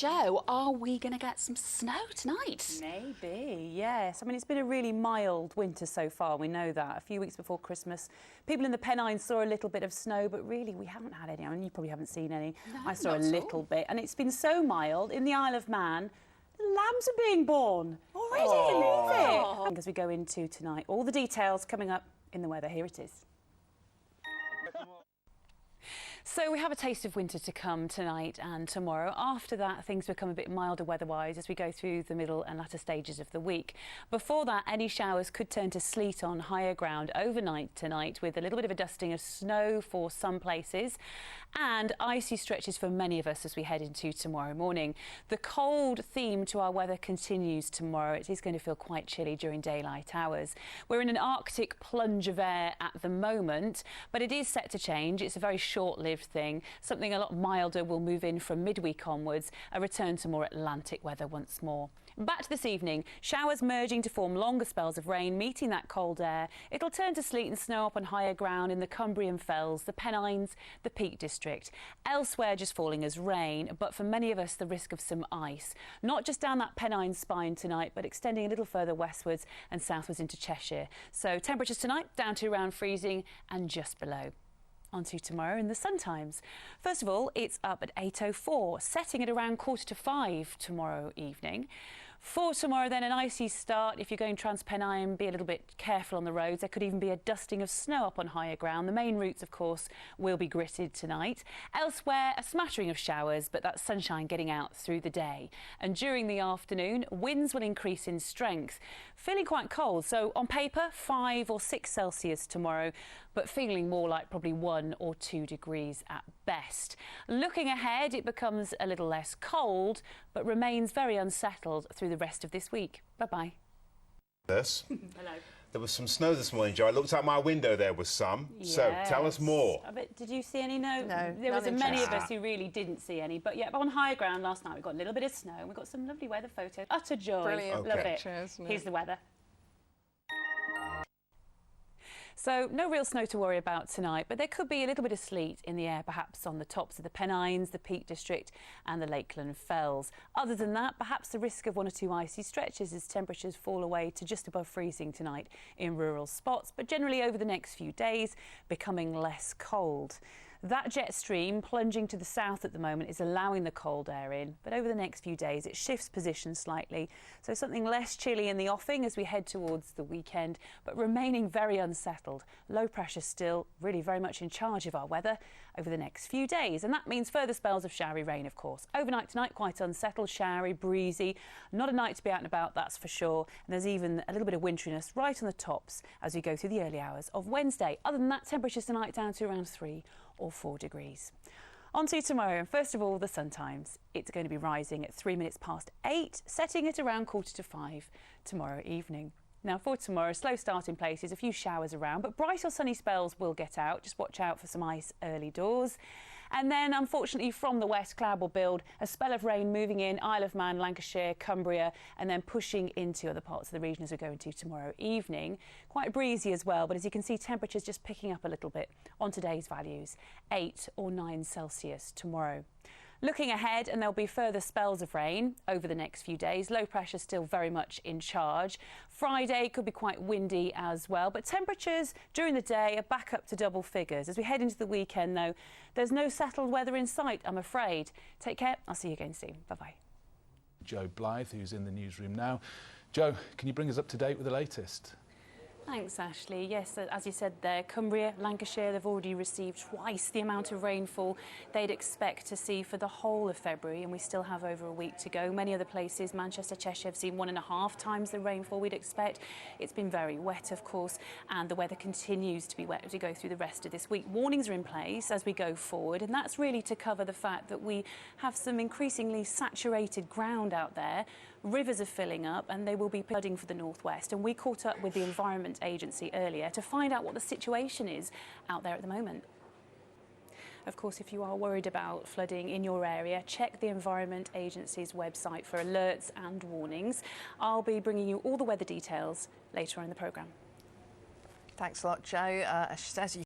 Jo, are we going to get some snow tonight? Maybe, yes. I mean, it's been a really mild winter so far, we know that. A few weeks before Christmas, people in the Pennines saw a little bit of snow, but really we haven't had any. I mean, you probably haven't seen any. No, I saw a little bit, and it's been so mild. In the Isle of Man, the lambs are being born. Already, believe it. As we go into tonight, all the details coming up in the weather. Here it is. So we have a taste of winter to come tonight and tomorrow. After that, things become a bit milder weather-wise as we go through the middle and latter stages of the week. Before that, any showers could turn to sleet on higher ground overnight tonight, with a little bit of a dusting of snow for some places and icy stretches for many of us as we head into tomorrow morning. The cold theme to our weather continues tomorrow. It is going to feel quite chilly during daylight hours. We're in an Arctic plunge of air at the moment, but it is set to change. It's a very short-lived thing. Something a lot milder will move in from midweek onwards, a return to more Atlantic weather once more. Back to this evening, showers merging to form longer spells of rain, meeting that cold air. It'll turn to sleet and snow up on higher ground in the Cumbrian Fells, the Pennines, the Peak District. Elsewhere just falling as rain, but for many of us the risk of some ice. Not just down that Pennine spine tonight, but extending a little further westwards and southwards into Cheshire. So temperatures tonight down to around freezing and just below. On to tomorrow in the sun times. First of all, it's up at 8:04, setting at around 4:45 tomorrow evening. For tomorrow then, an icy start. If you're going trans-Pennine, be a little bit careful on the roads. There could even be a dusting of snow up on higher ground. The main routes, of course, will be gritted tonight. Elsewhere, a smattering of showers, but that sunshine getting out through the day. And during the afternoon, winds will increase in strength. Feeling quite cold, so on paper, 5 or 6 Celsius tomorrow, but feeling more like probably 1 or 2 degrees at best. Looking ahead, it becomes a little less cold, but remains very unsettled through the rest of this week. Bye-bye. Yes. Hello. There was some snow this morning, Jo. I looked out my window, there was some. Yes. So tell us more. Did you see any? No. No, There was many of Ah. us who really didn't see any. But yeah, on higher ground last night we got a little bit of snow and we got some lovely weather photos. Utter joy. Brilliant. Love Okay. it. Cheers, isn't it? Here's the weather. So no real snow to worry about tonight, but there could be a little bit of sleet in the air, perhaps on the tops of the Pennines, the Peak District and the Lakeland Fells. Other than that, perhaps the risk of 1 or 2 icy stretches as temperatures fall away to just above freezing tonight in rural spots, but generally over the next few days becoming less cold. That jet stream plunging to the south at the moment is allowing the cold air in, but over the next few days it shifts position slightly, so something less chilly in the offing as we head towards the weekend, but remaining very unsettled. Low pressure still really very much in charge of our weather over the next few days, and that means further spells of showery rain, of course. Overnight tonight, quite unsettled, showery, breezy. Not a night to be out and about, that's for sure. And there's even a little bit of winteriness right on the tops as we go through the early hours of Wednesday. Other than that, temperatures tonight down to around 3 or 4 degrees. On to tomorrow. First of all, the sun times. It's going to be rising at 3 minutes past 8, setting at around 4:45 tomorrow evening. Now for tomorrow, slow start in places, a few showers around, but bright or sunny spells will get out. Just watch out for some ice early doors. And then, unfortunately, from the west, cloud will build, a spell of rain moving in Isle of Man, Lancashire, Cumbria, and then pushing into other parts of the region as we go into tomorrow evening. Quite breezy as well, but as you can see, temperatures just picking up a little bit on today's values, 8 or 9 Celsius tomorrow. Looking ahead, and there'll be further spells of rain over the next few days. Low pressure still very much in charge. Friday could be quite windy as well, but temperatures during the day are back up to double figures. As we head into the weekend, though, there's no settled weather in sight, I'm afraid. Take care. I'll see you again soon. Bye-bye. Jo Blythe, who's in the newsroom now. Jo, can you bring us up to date with the latest? Thanks, Ashley. Yes, as you said there, Cumbria, Lancashire, they've already received twice the amount of rainfall they'd expect to see for the whole of February, and we still have over a week to go. Many other places, Manchester, Cheshire, have seen 1.5 times the rainfall we'd expect. It's been very wet, of course, and the weather continues to be wet as we go through the rest of this week. Warnings are in place as we go forward, and that's really to cover the fact that we have some increasingly saturated ground out there. Rivers are filling up and they will be flooding for the northwest, and we caught up with the Environment Agency earlier to find out what the situation is out there at the moment. Of course, if you are worried about flooding in your area, check the Environment Agency's website for alerts and warnings. I'll be bringing you all the weather details later on in the programme. Thanks a lot, Jo. As you